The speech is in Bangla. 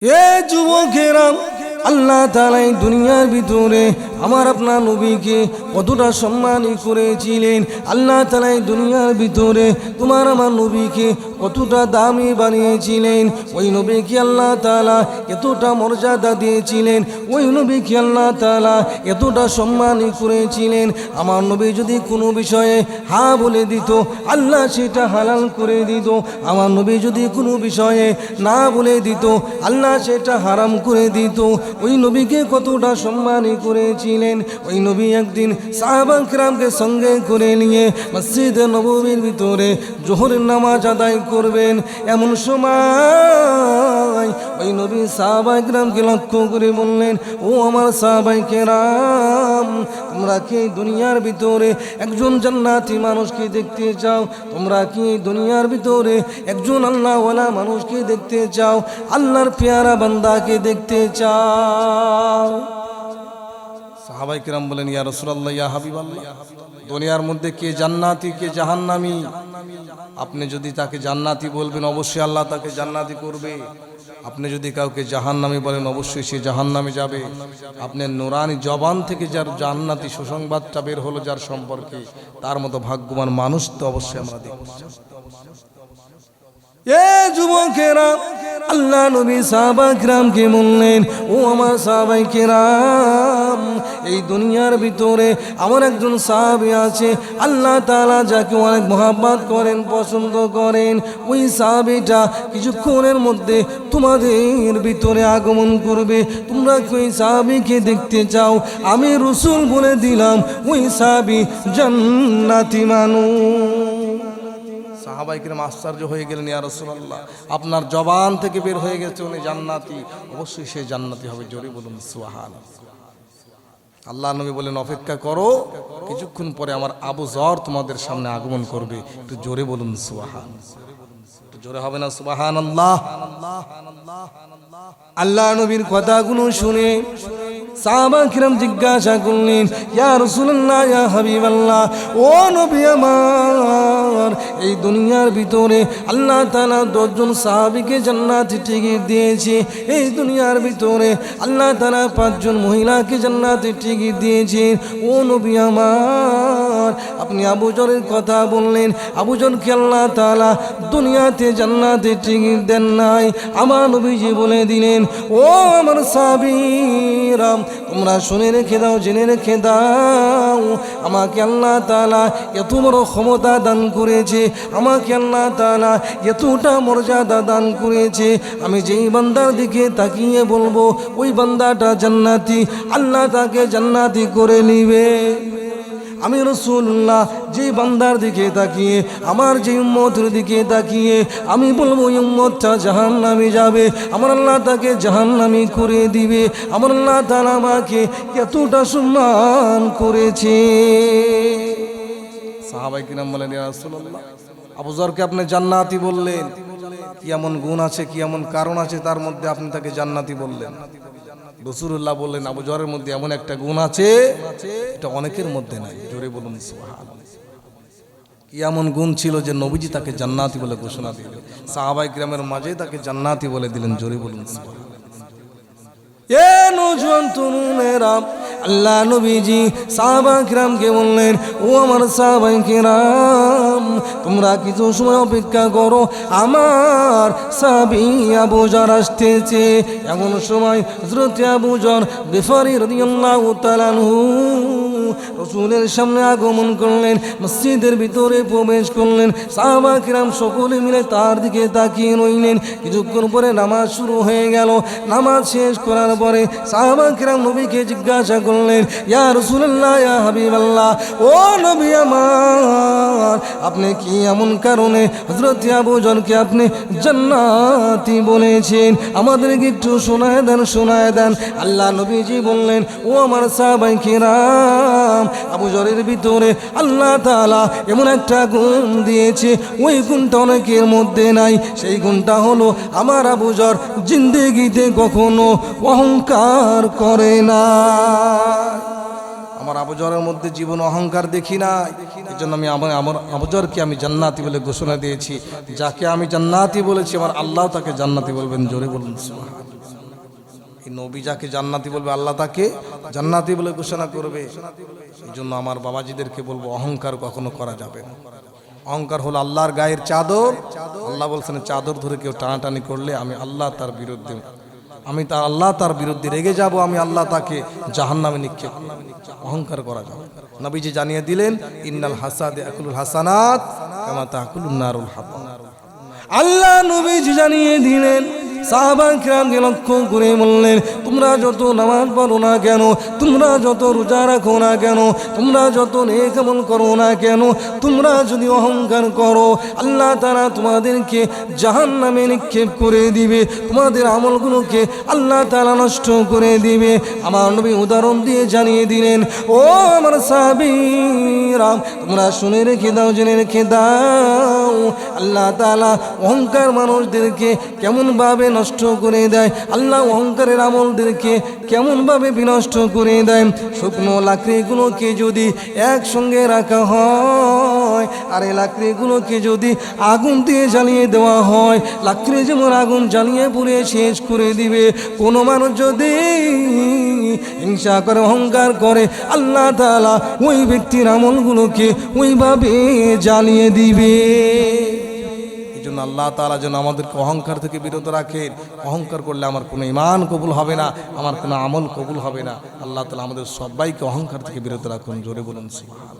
এ যুবকেরা, আল্লাহ তাআলা এই দুনিয়ার ভিতরে আমার আপনার নবীকে কতটা সম্মান করেছিলেন। আল্লাহ তাআলা এই দুনিয়ার ভিতরে তোমার আমার নবীকে কতটা দামি বানিয়েছিলেন। ওই নবীকে আল্লাহ তাআলা এতটা মর্যাদা দিয়েছিলেন, ওই নবীকে আল্লাহ তাআলা এতটা সম্মান করেছিলেন। আমার নবী যদি কোনো বিষয়ে হ্যাঁ বলে দিত, আল্লাহ সেটা হালাল করে দিত। আমার নবী যদি কোনো বিষয়ে না বলে দিত, আল্লাহ সেটা হারাম করে দিত। ওই নবীকে কতটা সম্মান করেছিলেন। ওই নবী একদিন সাহাবা কিরামকে সঙ্গে করে নিয়ে মসজিদে নববীর ভিতরে জোহরের নামাজ আদায় করবেন। এমন সময় ওই নবী সাহাবা কিরামকে লক্ষ্য করে বললেন, ও আমার সাহাবা কিরাম, তোমরা কি দুনিয়ার ভিতরে একজন জান্নাতি মানুষকে দেখতে চাও? তোমরা কি দুনিয়ার ভিতরে একজন আল্লাহওয়ালা মানুষকে দেখতে চাও? আল্লাহর পেয়ারা বান্দাকে দেখতে চাও? সাহাবায়ে কিরাম বলেন, ইয়া রাসূলুল্লাহ, ইয়া হাবিবাল্লাহ, দুনিয়ার মধ্যে কে জান্নাতি কে জাহান্নামী? আপনি যদি তাকে জান্নাতি বলবেন, অবশ্যই আল্লাহ তাকে জান্নাতি করবে। আপনি যদি কাউকে জাহান্নামী বলেন, অবশ্যই সে জাহান্নামে যাবে। আপনার নুরানি জবান থেকে যার জান্নাতি সুসংবাদটা বের হলো যার সম্পর্কে, তার মতো ভাগ্যবান মানুষ তো অবশ্যই আমরা দেখব। এ যুবকেরা, আল্লাহ নবী সাহাবা কিরামকে বললেন, ও আমার সাহাবায়ে কিরাম, এই দুনিয়ার ভিতরে আমার একজন সাহাবী আছে, আল্লাহ তাআলা যাকে অনেক মহব্বত করেন, পছন্দ করেন। ওই সাহাবীটা কিছুক্ষণের মধ্যে তোমাদের ভিতরে আগমন করবে। তোমরা কি ওই সাহাবীকে দেখতে চাও? আমি রাসূল বলে দিলাম, ওই সাহাবী জান্নাতি মানুষ। সাহাবায়ে কিরাম আশ্চর্য হয়ে গেলেন, ইয়া রাসূলুল্লাহ, আপনার জবান থেকে বের হয়ে গেছে উনি জান্নাতি, অবশ্যই সে জান্নাতি হবে। জোরে বলুন সুবহানাল্লাহ। আল্লাহ নবী বলেন, অপেক্ষা করো, কিছুক্ষণ পরে আমার আবু যর তোমাদের সামনে আগমন করবে। একটু জোরে বলুন সুবহানাল্লাহ। একটু জোরে হবে না সুবহানাল্লাহ? আল্লাহ নবীর কথাগুলো শুনে সাহাবা কিরাম জিজ্ঞাসা করলেন, ইয়া রাসূলুল্লাহ, ইয়া হাবিবাল্লাহ, ও নবী আমার, এই দুনিয়ার ভিতরে আল্লাহ তাআলা 10 জন সাহাবীকে জান্নাতে টিকিট দিয়েছে। এই দুনিয়ার ভিতরে আল্লাহ তাআলা 5 জন মহিলাকে জান্নাতে টিকিট দিয়েছেন। ও নবী আমার, আপনি আবু যরের কথা বললেন, আবু যরকে আল্লাহ তাআলা দুনিয়াতে জান্নাতে টিকিট দেন নাই। আমার নবীজি বলে দিলেন, ও আমার সাহাবীরা, তোমরা শুনে রেখে দাও, জেনে রেখে দাও, আমাকে আল্লাহ তাআলা এত বড় ক্ষমতা দান করেছে, আমাকে আল্লাহ তাআলা এতটা মর্যাদা দান করেছে, আমি যেই বান্দার দিকে তাকিয়ে বলবো ওই বান্দাটা জান্নাতি, আল্লাহ তাকে জান্নাতি করে নিবে। আমি রাসূলুল্লাহ যে বান্দার দিকে তাকিয়ে, আমার যে উম্মতের দিকে তাকিয়ে আমি বলবো ওই উম্মতটা জাহান্নামে যাবে, আমার আল্লাহ তাকে জাহান্নামী করে দিবে। আমার আল্লাহ তাআলা আমাকে এতটা সম্মান করেছে। সাহাবায়ে কিরাম বলেন, ইয়া রাসূলুল্লাহ, আবু যরকে আপনি জান্নাতি বললেন, কি এমন গুণ আছে, কি এমন কারণ আছে তার মধ্যে আপনি তাকে জান্নাতি বললেন? রাসূলুল্লাহ বললেন, আবু যরের মধ্যে এমন একটা গুণ আছে, এটা অনেকের মধ্যে নাই। জোরে বলুন সুবহানাল্লাহ। কি এমন গুণ ছিল যে নবীজি তাকে জান্নাতি বলে ঘোষণা দিলেন, সাহাবায়ে কিরামের মাঝে তাকে জান্নাতি বলে দিলেন? জোরে বলুন সুবহানাল্লাহ। এ নওজোয়ান তরুণেরা, আল্লাহ নবীজি সাহাবা কিরামকে বললেন, ও আমার সাহাবায়ে কিরাম, তোমরা কিছু সময় অপেক্ষা করো, আমার সাহাবী আবু যর আসতেছে। এমন সময় হযরত আবু যর গিফারী রাদিয়াল্লাহু তাআলা আনহু রাসূলের সামনে আগমন করলেন, মসজিদের ভিতরে প্রবেশ করলেন। সাহাবা কিরাম সকলে মিলে তার দিকে তাকিয়ে রইলেন। কিছুক্ষণ পরে নামাজ শুরু হয়ে গেল। নামাজ শেষ করার পরে সাহাবা কিরাম নবীকে জিজ্ঞাসা করলেন, ইয়া রাসূলুল্লাহ, ইয়া হাবিবাল্লাহ, ও নবী আমার, আপনি কি এমন কারণে হযরত আবু যরকে আপনি জান্নাতি বলেছেন? আমাদেরকে একটু শোনায় দেন, শোনায় দেন। আল্লাহ নবীজি বললেন, ও আমার সাহাবায়ে কিরাম, আবু যরের ভিতরে আল্লাহ তাআলা এমন একটা গুণ দিয়েছে, ওই গুণটা অনেকের মধ্যে নাই। সেই গুণটা হলো, আমার আবু যর জিন্দেগিতে কখনো অহংকার করে না। আমার আবু যরের মধ্যে জীবন অহংকার দেখি নাই। এজন্য আমি আমার আবু যরকে আমি জান্নাতি বলে ঘোষণা দিয়েছি। যাকে আমি জান্নাতি বলেছি, আমার আল্লাহ তাকে জান্নাতি বলবেন। জোরে বলুন সুবহানাল্লাহ। এই নবী যাকে জান্নাতি বলবে আল্লাহ তাকে জান্নাতি বলে ঘোষণা করবে। এই জন্য আমার বাবাজিদেরকে বলবো অহংকার কখনো করা যাবে না। অহংকার হলো আল্লাহর গায়ের চাদর। আল্লাহ বলছেন চাদর ধরে কেউ টানাটানি করলে আমি আল্লাহ তার বিরুদ্ধে আল্লাহ তার বিরুদ্ধে রেগে যাব, আমি আল্লাহ তাকে জাহান্নামে নিক্ষেপ। অহংকার করা যাবে। নবীজি জানিয়ে দিলেন ইন্নাল হাসাদে আকুলুল হাসানাত কামা তাকুলুন নারুল হাতাব। আল্লাহ নবীজি জানিয়ে দিলেন, সাহাবা কিরামকে লক্ষ্য করে বললেন, তোমরা যত নামাজ পড়ো না কেন, তোমরা যত রোজা রাখো না কেন, তোমরা যত নেক আমল করো না কেন, তোমরা যদি অহংকার করো আল্লাহ তাআলা তোমাদেরকে জাহান্নামে নিক্ষেপ করে দিবে, তোমাদের আমলগুলোকে আল্লাহ তাআলা নষ্ট করে দিবে। আমার নবী উদাহরণ দিয়ে জানিয়ে দিলেন, ও আমার সাহাবীরা তোমরা শুনে রেখে দাও, জেনে রেখে দাও, আল্লাহ তাআলা অহংকার মানুষদেরকে কেমন ভাবে নষ্ট করে দেয়, আল্লাহ অহংকারের আমলদেরকে কেমন ভাবে বিনষ্ট করে দেয়। শুকনো লাকড়িগুলোকে যদি একসঙ্গে রাখা হয় আর এই লাকড়িগুলোকে যদি আগুন দিয়ে জ্বালিয়ে দেওয়া হয়, লাকড়ি যেমন আগুন জ্বালিয়ে পুড়ে শেষ করে দিবে, কোনো মানুষ যদি হিংসা করে অহংকার করে আল্লাহ তাআলা ওই ব্যক্তির আমলগুলোকে ওইভাবে জ্বালিয়ে দিবে। আল্লাহ তাআলা যেন আমাদেরকে অহংকার থেকে বিরত রাখেন। অহংকার করলে আমার কোনো ঈমান কবুল হবে না, আমার কোনো আমল কবুল হবে না। আল্লাহ তাআলা আমাদের সবাইকে অহংকার থেকে বিরত রাখুন। জোরে বলুন সুবহানাল্লাহ।